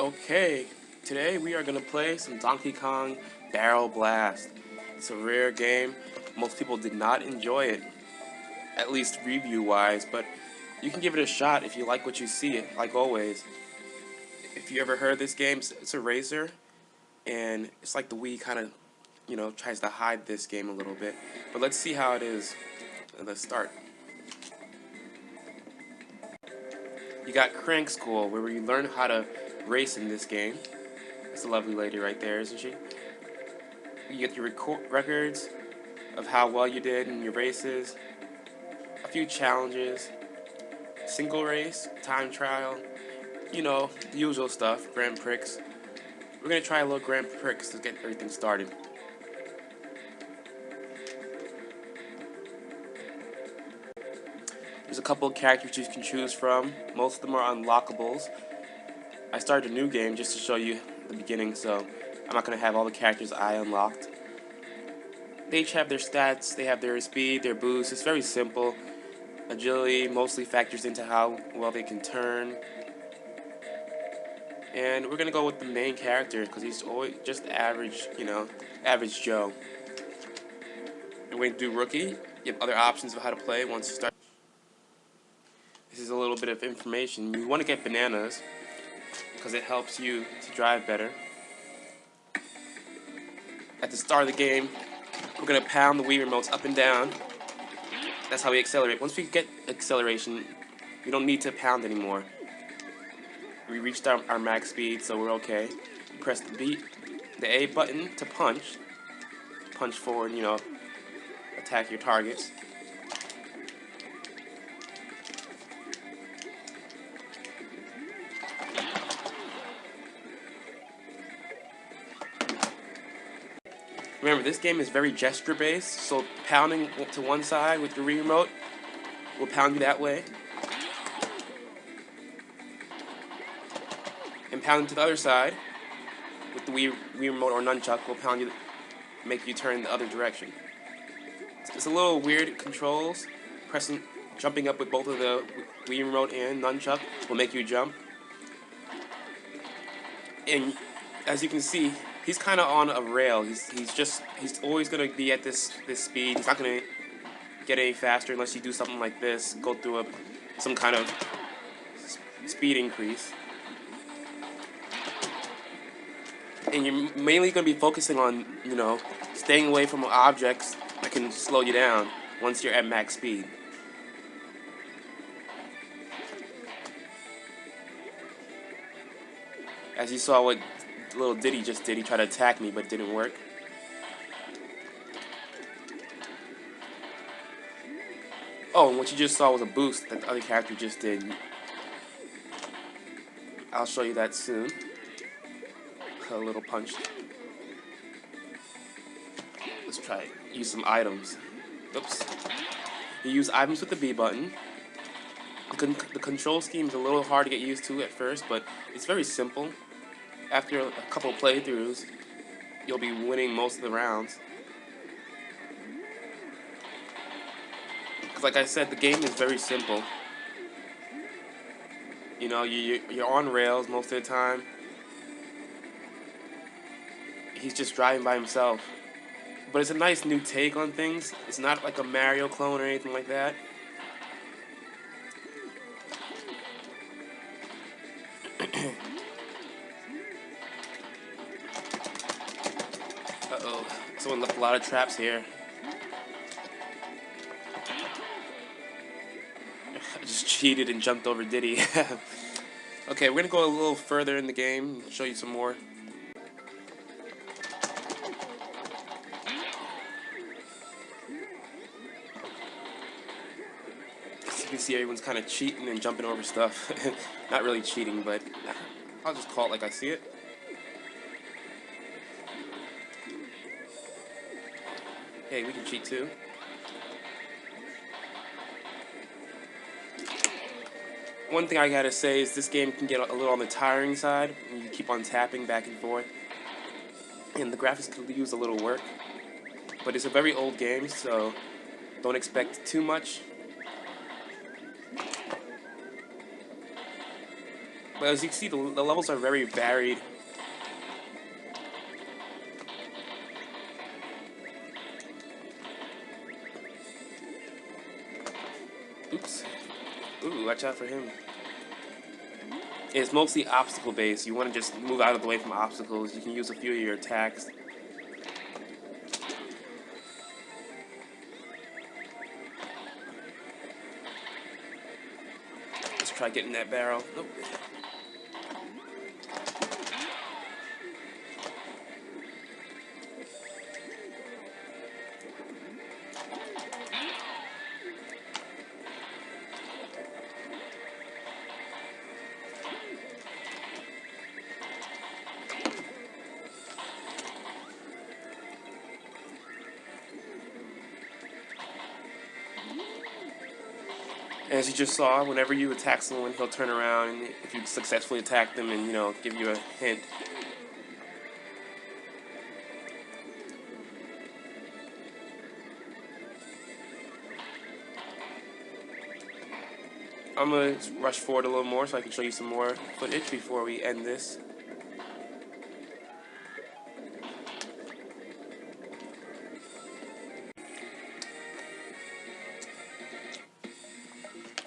Okay, today we are going to play some Donkey Kong Barrel Blast. It's a rare game. Most people did not enjoy it, at least review-wise, but you can give it a shot if you like what you see, like always. If you ever heard this game, it's a racer, and it's like the Wii kind of, tries to hide this game a little bit. But let's see how it is. Let's start. You got Crank School, where you learn how to race in this game. That's a lovely lady right there, isn't she? You get your records of how well you did in your races, a few challenges, single race, time trial, the usual stuff, Grand Prix. We're going to try a little Grand Prix to get everything started. There's a couple of characters you can choose from. Most of them are unlockables. I started a new game just to show you the beginning, so I'm not going to have all the characters I unlocked. They each have their stats, they have their speed, their boost. It's very simple. Agility mostly factors into how well they can turn. And we're going to go with the main character because he's always just average, average Joe. And we're going to do Rookie. You have other options of how to play once you start. This is a little bit of information. You want to get bananas because it helps you to drive better. At the start of the game, we're going to pound the Wii remotes up and down. That's how we accelerate. Once we get acceleration, we don't need to pound anymore. We reached our max speed, so we're okay. Press the A button to punch. Punch forward, attack your targets. Remember, this game is very gesture-based, so pounding to one side with your Wii remote will pound you that way. And pounding to the other side with the Wii remote or nunchuck will pound you, make you turn the other direction. It's a little weird controls. Jumping up with both of the Wii remote and nunchuck will make you jump. And as you can see, he's kind of on a rail. He's always gonna be at this speed. He's not gonna get any faster unless you do something like this. Go through some kind of speed increase. And you're mainly gonna be focusing on staying away from objects that can slow you down once you're at max speed. As you saw what little Diddy just did, he tried to attack me but didn't work. Oh, and what you just saw was a boost that the other character just did. I'll show you that soon. A little punch. Let's try it. Use some items. Oops. You use items with the B button. The control scheme is a little hard to get used to at first, but it's very simple. After a couple of playthroughs, you'll be winning most of the rounds. Because like I said, the game is very simple. You're on rails most of the time. He's just driving by himself. But it's a nice new take on things. It's not like a Mario clone or anything like that. Uh-oh. Someone left a lot of traps here. I just cheated and jumped over Diddy. Okay, we're gonna go a little further in the game and show you some more. As you can see, everyone's kind of cheating and jumping over stuff. Not really cheating, but I'll just call it like I see it. Hey, we can cheat too. One thing I gotta say is this game can get a little on the tiring side. You keep on tapping back and forth. And the graphics could use a little work. But it's a very old game, so don't expect too much. But as you can see, the levels are very varied. Oops. Ooh, watch out for him. It's mostly obstacle based. You want to just move out of the way from obstacles. You can use a few of your attacks. Let's try getting that barrel. Nope. As you just saw, whenever you attack someone, he'll turn around, and if you successfully attack them, and give you a hint. I'm gonna rush forward a little more so I can show you some more footage before we end this.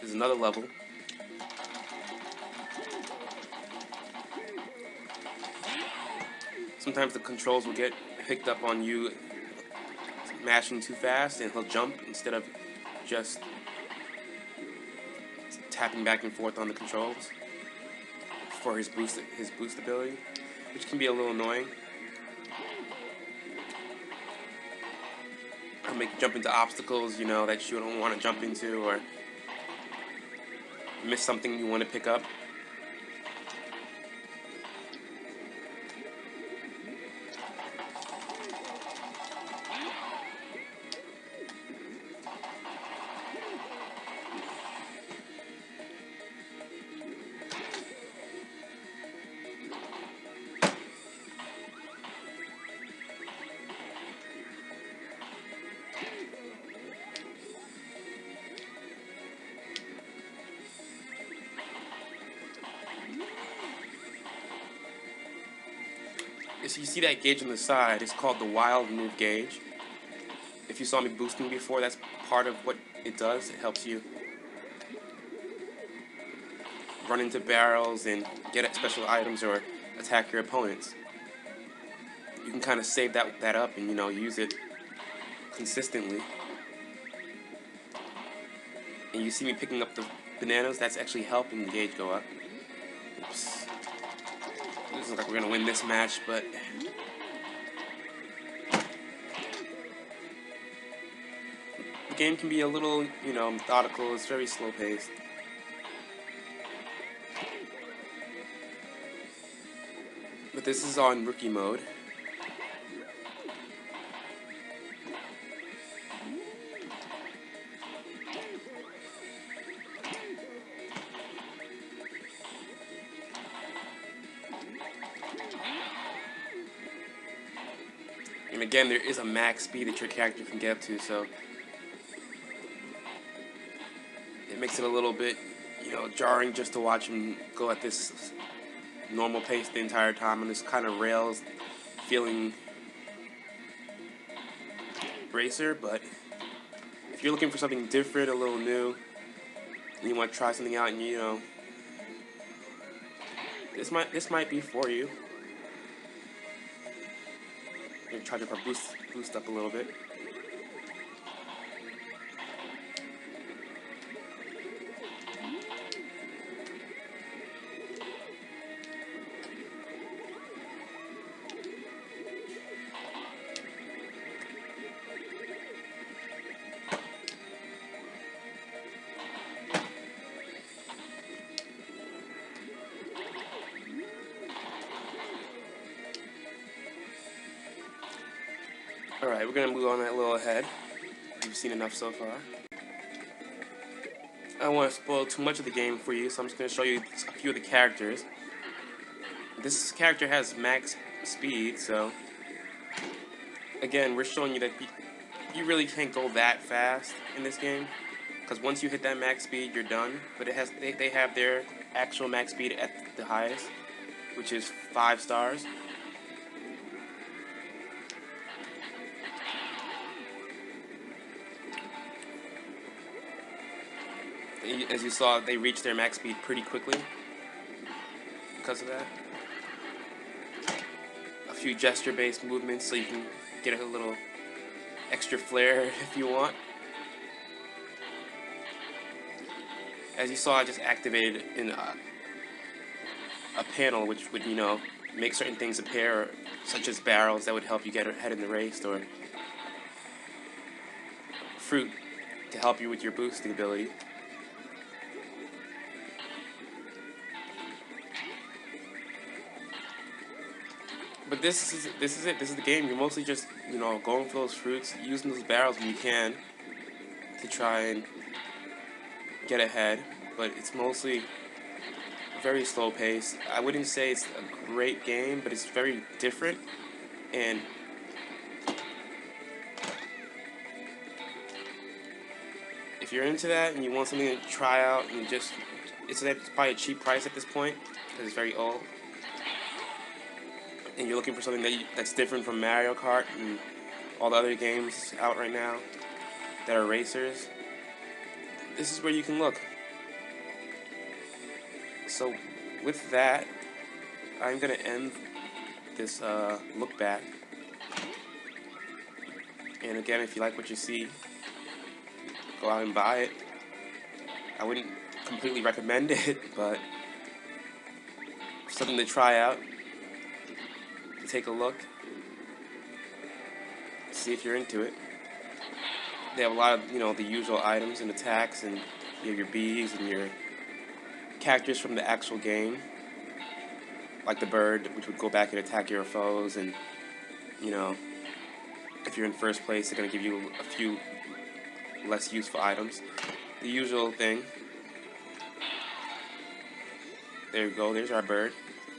There's another level. Sometimes the controls will get picked up on you mashing too fast, and he'll jump instead of just tapping back and forth on the controls for his boost ability, which can be a little annoying. Or make you jump into obstacles, that you don't want to jump into, or miss something you want to pick up. So you see that gauge on the side, it's called the wild move gauge. If you saw me boosting before, that's part of what it does. It helps you run into barrels and get special items or attack your opponents. You can kind of save that up and use it consistently. And you see me picking up the bananas, that's actually helping the gauge go up. Oops. Doesn't look like we're gonna win this match, but the game can be a little, methodical. It's very slow paced. But this is on rookie mode. And again, there is a max speed that your character can get up to, so it makes it a little bit, jarring just to watch him go at this normal pace the entire time on this kind of rails feeling racer. But if you're looking for something different, a little new, and you want to try something out, and this might be for you. I'm gonna try to boost up a little bit. Alright, we're going to move on that little ahead. You've seen enough so far. I don't want to spoil too much of the game for you, so I'm just going to show you a few of the characters. This character has max speed, so again, we're showing you that you really can't go that fast in this game. because once you hit that max speed, you're done. But they have their actual max speed at the highest, which is 5 stars. As you saw, they reached their max speed pretty quickly because of that. A few gesture-based movements so you can get a little extra flair if you want. As you saw, I just activated in a panel which would, make certain things appear, such as barrels that would help you get ahead in the race, or fruit to help you with your boosting ability. But this is it. This is the game. You're mostly just going for those fruits, using those barrels when you can to try and get ahead. But it's mostly very slow paced. I wouldn't say it's a great game, but it's very different. And if you're into that and you want something to try out, and it's probably a cheap price at this point because it's very old. And you're looking for something that's different from Mario Kart and all the other games out right now that are racers, this is where you can look. So with that, I'm going to end this look back. And again, if you like what you see, go out and buy it. I wouldn't completely recommend it, but something to try out. Take a look, see if you're into it. They have a lot of the usual items and attacks, and you have your bees and your characters from the actual game, like the bird, which would go back and attack your foes. And if you're in first place, they're gonna give you a few less useful items. The usual thing. There you go. There's our bird.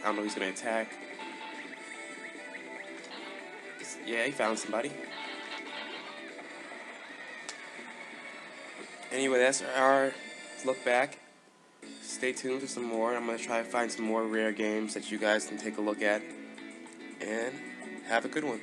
I don't know who's gonna attack. Yeah, he found somebody. Anyway, that's our look back. Stay tuned for some more. I'm going to try to find some more rare games that you guys can take a look at. And have a good one.